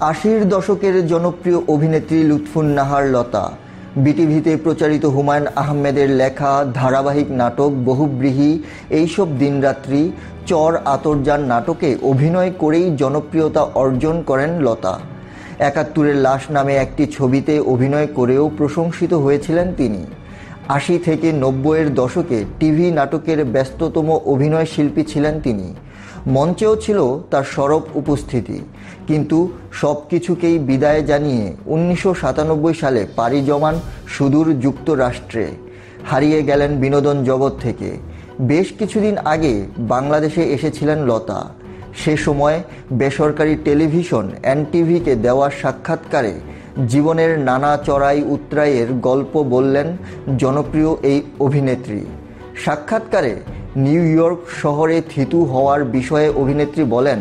আশির দশকের জনপ্রিয় অভিনেত্রী লুৎফুন্নাহার লতা বিটিভিতে প্রচারিত হুমায়ূন আহমেদের লেখা ধারাবাহিক নাটক বহুব্রীহি, এইসব দিনরাত্রি, চর আতরজান নাটকে অভিনয় করেই জনপ্রিয়তা অর্জন করেন লতা। ৭১-এর লাশ নামে একটি ছবিতে অভিনয় করেও প্রশংসিত হয়েছিলেন তিনি। ৮০ থেকে ৯০-এর দশকে টিভি নাটকের ব্যস্ততম অভিনয় শিল্পী ছিলেন তিনি। মঞ্চেও ছিল তার সরব উপস্থিতি। কিন্তু সব কিছুকেই বিদায় জানিয়ে ১৯৯৭ সালে পাড়ি জমান সুদূর যুক্তরাষ্ট্রে। হারিয়ে গেলেন বিনোদন জগৎ থেকে। বেশ কিছুদিন আগে বাংলাদেশে এসেছিলেন লতা। সে সময় বেসরকারি টেলিভিশন এনটিভিকে দেওয়া সাক্ষাৎকারে জীবনের নানা চড়াই উতরাইয়ের গল্প বললেন জনপ্রিয় এই অভিনেত্রী। সাক্ষাৎকারে নিউ ইয়র্ক শহরে থিতু হওয়ার বিষয়ে অভিনেত্রী বলেন,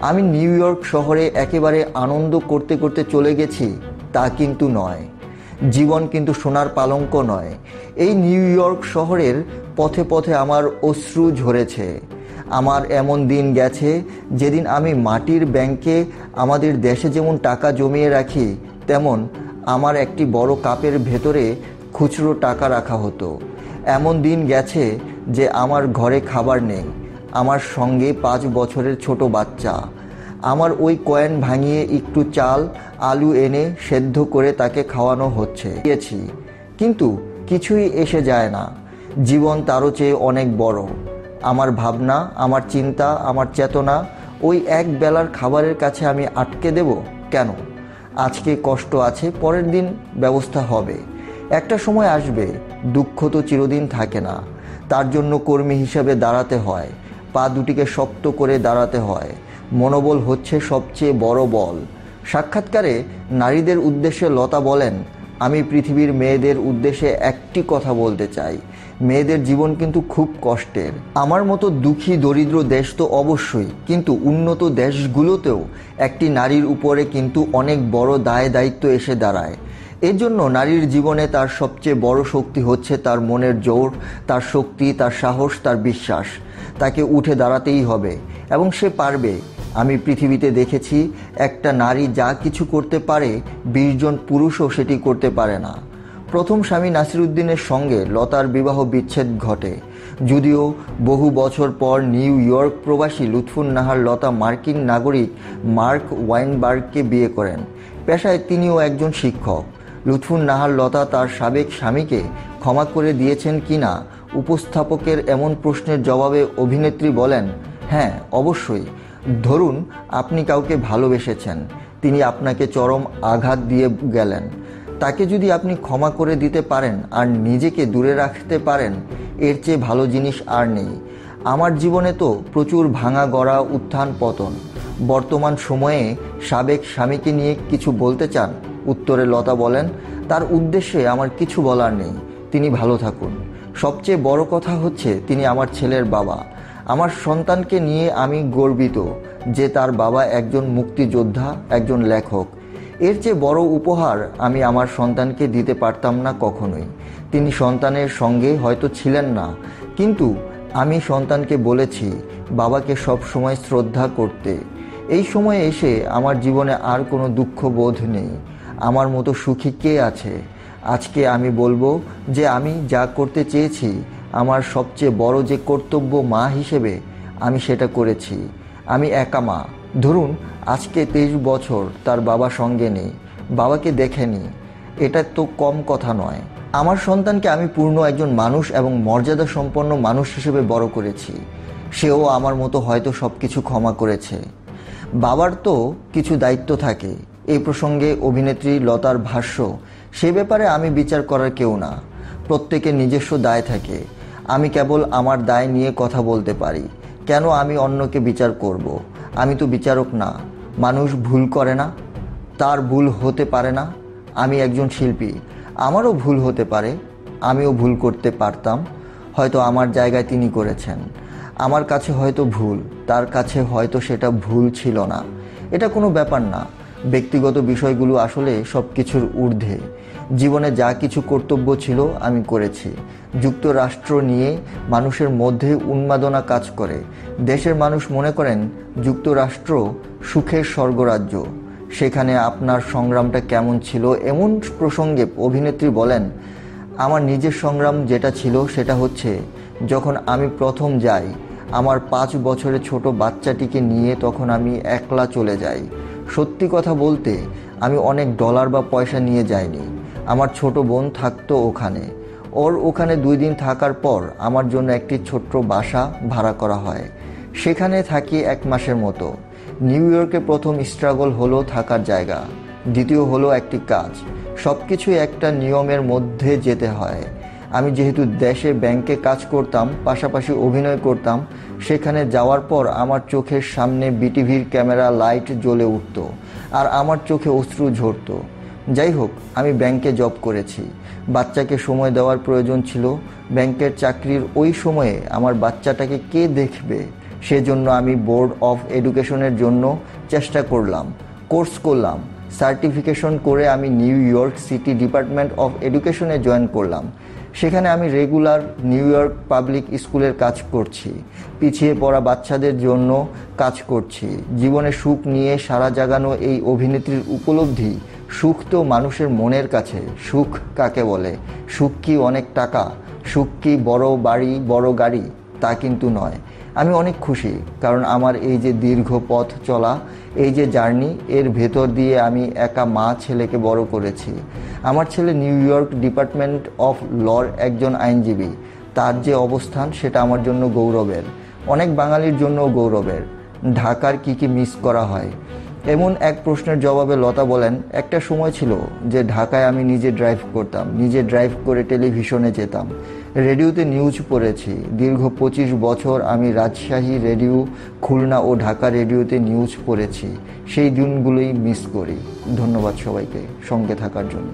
আমি নিউ ইয়র্ক শহরে একেবারে আনন্দ করতে করতে চলে গেছি তা কিন্তু নয়। জীবন কিন্তু সোনার পালঙ্ক নয়। এই নিউ ইয়র্ক শহরের পথে পথে আমার অশ্রু ঝরেছে। আমার এমন দিন গেছে যেদিন আমি মাটির ব্যাংকে আমাদের দেশে যেমন টাকা জমিয়ে রাখি, তেমন আমার একটি বড় কাপের ভেতরে খুচরো টাকা রাখা হতো। এমন দিন গেছে যে আমার ঘরে খাবার নেই, আমার সঙ্গে ৫ বছরের ছোট বাচ্চা। আমার ওই কয়েন ভাঙিয়ে একটু চাল আলু এনে সেদ্ধ করে তাকে খাওয়ানো হচ্ছে। কিন্তু কিছুই এসে যায় না। জীবন তারও চেয়ে অনেক বড়। আমার ভাবনা, আমার চিন্তা, আমার চেতনা ওই এক বেলার খাবারের কাছে আমি আটকে দেব কেন? আজকে কষ্ট আছে, পরের দিন ব্যবস্থা হবে। একটা সময় আসবে, দুঃখ তো চিরদিন থাকে না। তার জন্য কর্মী হিসেবে দাঁড়াতে হয়, পা দুটিকে শক্ত করে দাঁড়াতে হয়। মনোবল হচ্ছে সবচেয়ে বড় বল। সাক্ষাৎকারে নারীদের উদ্দেশ্যে লতা বলেন, আমি পৃথিবীর মেয়েদের উদ্দেশ্যে একটি কথা বলতে চাই, মেয়েদের জীবন কিন্তু খুব কষ্টের। আমার মতো দুঃখী দরিদ্র দেশ তো অবশ্যই, কিন্তু উন্নত দেশগুলোতেও একটি নারীর উপরে কিন্তু অনেক বড় দায় দায়িত্ব এসে দাঁড়ায়। এর জন্য নারীর জীবনে তার সবচেয়ে বড় শক্তি হচ্ছে তার মনের জোর, তার শক্তি, তার সাহস, তার বিশ্বাস। তাকে উঠে দাঁড়াতেই হবে এবং সে পারবে। আমি পৃথিবীতে দেখেছি একটা নারী যা কিছু করতে পারে ২০ জন পুরুষও সেটি করতে পারে না। প্রথম স্বামী নাসিরউদ্দিনের সঙ্গে লতার বিবাহ বিচ্ছেদ ঘটে। যদিও বহু বছর পর নিউ ইয়র্ক প্রবাসী লুৎফুন্নাহার লতা মার্কিন নাগরিক মার্ক ওয়াইনবার্গকে বিয়ে করেন। পেশায় তিনিও একজন শিক্ষক। লুৎফুন্নাহার লতা তার সাবেক স্বামীকে ক্ষমা করে দিয়েছেন কিনা উপস্থাপকের এমন প্রশ্নের জবাবে অভিনেত্রী বলেন, হ্যাঁ অবশ্যই। ধরুন আপনি কাউকে ভালোবেসেছেন, তিনি আপনাকে চরম আঘাত দিয়ে গেলেন। তাকে যদি আপনি ক্ষমা করে দিতে পারেন আর নিজেকে দূরে রাখতে পারেন, এর চেয়ে ভালো জিনিস আর নেই। আমার জীবনে তো প্রচুর ভাঙা গড়া, উত্থান পতন। বর্তমান সময়ে সাবেক স্বামীকে নিয়ে কিছু বলতে চান? উত্তরে লতা বলেন, তার উদ্দেশ্যে আমার কিছু বলার নেই, তিনি ভালো থাকুন। সবচেয়ে বড় কথা হচ্ছে তিনি আমার ছেলের বাবা। আমার সন্তানকে নিয়ে আমি গর্বিত যে তার বাবা একজন মুক্তিযোদ্ধা, একজন লেখক। এর চেয়ে বড় উপহার আমি আমার সন্তানকে দিতে পারতাম না কখনোই। তিনি সন্তানের সঙ্গে হয়তো ছিলেন না, কিন্তু আমি সন্তানকে বলেছি বাবাকে সব সময় শ্রদ্ধা করতে। এই সময়ে এসে আমার জীবনে আর কোনো দুঃখ বোধ নেই। আমার মতো সুখী কে আছে? আজকে আমি বলবো যে আমি যা করতে চেয়েছি, আমার সবচেয়ে বড় যে কর্তব্য মা হিসেবে, আমি সেটা করেছি। আমি একা মা। ধরুন আজকে ২৩ বছর তার বাবা সঙ্গে নেই, বাবাকে দেখেনি। এটা তো কম কথা নয়। আমার সন্তানকে আমি পূর্ণ একজন মানুষ এবং মর্যাদা সম্পন্ন মানুষ হিসেবে বড় করেছি। সেও আমার মতো হয়তো সব কিছু ক্ষমা করেছে। বাবার তো কিছু দায়িত্ব থাকে। এই প্রসঙ্গে অভিনেত্রী লতার ভাষ্য, সে ব্যাপারে আমি বিচার করার কেউ না। প্রত্যেকের নিজস্ব দায় থাকে। আমি কেবল আমার দায় নিয়ে কথা বলতে পারি। কেন আমি অন্যকে বিচার করব? আমি তো বিচারক না। মানুষ ভুল করে না? তার ভুল হতে পারে না? আমি একজন শিল্পী, আমারও ভুল হতে পারে। আমিও ভুল করতে পারতাম। হয়তো আমার জায়গায় তিনি করেছেন। আমার কাছে হয়তো ভুল, তার কাছে হয়তো সেটা ভুল ছিল না। এটা কোনো ব্যাপার না। ব্যক্তিগত বিষয়গুলো আসলে সব কিছুর ঊর্ধ্বে। জীবনে যা কিছু কর্তব্য ছিল আমি করেছি। যুক্তরাষ্ট্র নিয়ে মানুষের মধ্যে উন্মাদনা কাজ করে। দেশের মানুষ মনে করেন যুক্তরাষ্ট্র সুখের স্বর্গরাজ্য। সেখানে আপনার সংগ্রামটা কেমন ছিল? এমন প্রসঙ্গে অভিনেত্রী বলেন, আমার নিজের সংগ্রাম যেটা ছিল সেটা হচ্ছে যখন আমি প্রথম যাই আমার 5 বছরের ছোট বাচ্চাটিকে নিয়ে, তখন আমি একলা চলে যাই। সত্যি কথা বলতে আমি অনেক ডলার বা পয়সা নিয়ে যাইনি। আমার ছোট বোন থাকতো ওখানে। ওখানে 2 দিন থাকার পর আমার জন্য একটি ছোট্ট বাসা ভাড়া করা হয়। সেখানে থাকি 1 মাসের মতো। নিউ ইয়র্কে প্রথম স্ট্রাগল হলো থাকার জায়গা, দ্বিতীয় হলো একটি কাজ। সব কিছুই একটা নিয়মের মধ্যে যেতে হয়। আমি যেহেতু দেশে ব্যাংকে কাজ করতাম, পাশাপাশি অভিনয় করতাম, সেখানে যাওয়ার পর আমার চোখের সামনে বিটিভির ক্যামেরা লাইট জ্বলে উঠত আর আমার চোখে অশ্রু ঝরত। যাই হোক, আমি ব্যাংকে জব করেছি। বাচ্চাকে সময় দেওয়ার প্রয়োজন ছিল। ব্যাংকের চাকরির ওই সময়ে আমার বাচ্চাটাকে কে দেখবে, সেজন্য আমি বোর্ড অফ এডুকেশনের জন্য চেষ্টা করলাম, কোর্স করলাম। সার্টিফিকেশন করে আমি New York City Department of এডুকেশনে জয়েন করলাম। সেখানে আমি রেগুলার নিউ ইয়র্ক পাবলিক স্কুলের কাজ করছি, পিছিয়ে পড়া বাচ্চাদের জন্য কাজ করছি। জীবনে সুখ নিয়ে সারা জাগানো এই অভিনেত্রীর উপলব্ধি, সুখ তো মানুষের মনের কাছে। সুখ কাকে বলে? সুখ কি অনেক টাকা? সুখ কি বড় বাড়ি, বড় গাড়ি? তা কিন্তু নয়। আমি অনেক খুশি, কারণ আমার এই যে দীর্ঘ পথ চলা, এই যে জার্নি, এর ভেতর দিয়ে আমি একা মা ছেলেকে বড় করেছি। আমার ছেলে নিউ ইয়র্ক ডিপার্টমেন্ট অফ লর একজন আইনজীবী। তার যে অবস্থান, সেটা আমার জন্য গৌরবের, অনেক বাঙালির জন্যও গৌরবের। ঢাকার কি মিস করা হয়? এমন এক প্রশ্নের জবাবে লতা বলেন, একটা সময় ছিল যে ঢাকায় আমি নিজে ড্রাইভ করতাম, নিজে ড্রাইভ করে টেলিভিশনে যেতাম, রেডিওতে নিউজ পড়েছি। দীর্ঘ 25 বছর আমি রাজশাহী রেডিও, খুলনা ও ঢাকা রেডিওতে নিউজ পড়েছি। সেই দিনগুলোই মিস করি। ধন্যবাদ সবাইকে সঙ্গে থাকার জন্য।